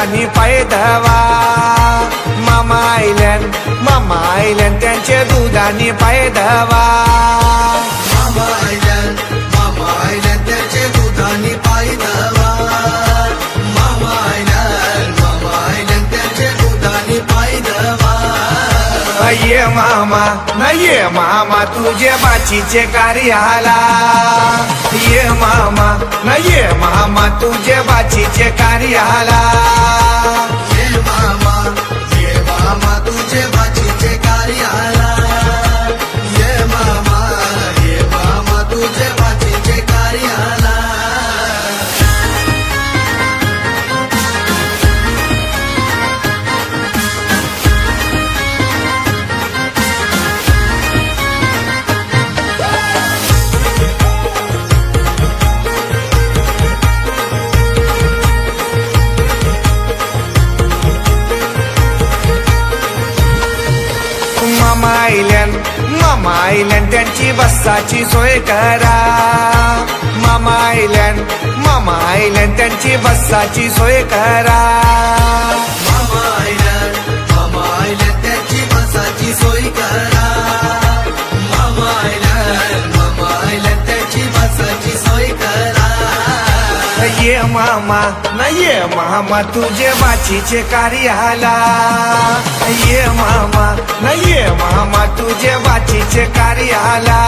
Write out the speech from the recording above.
दुधानी पाय धवा. मामा आयल्यान त्यांचे दुधानी पाय धवा. मामा आयल्यान त्याचे दुधानी पाय धवा. मामा आयल्यान त्याचे दुधानी पाय धवा. ये मामा तुझे बाचीचे कार्याला. ये मामा तुझे बाचीचे कार्याला. ये मामा तुझे बाचीचे कार्याला. ये मामा तुझे बाचीचे कार्याला. मामा आयल्यान त्यांची बसाची सोय करा. मामा आयल्यान त्यांची बसाची सोय करा. मामा आयल्यान त्याची बसाची सोय करा. मामा आयल्यान त्याची बसाची सोय करा. ये मामा तुझे बाचीचे कार्याला. ये मामा तुझे बाचीचे कार्याला.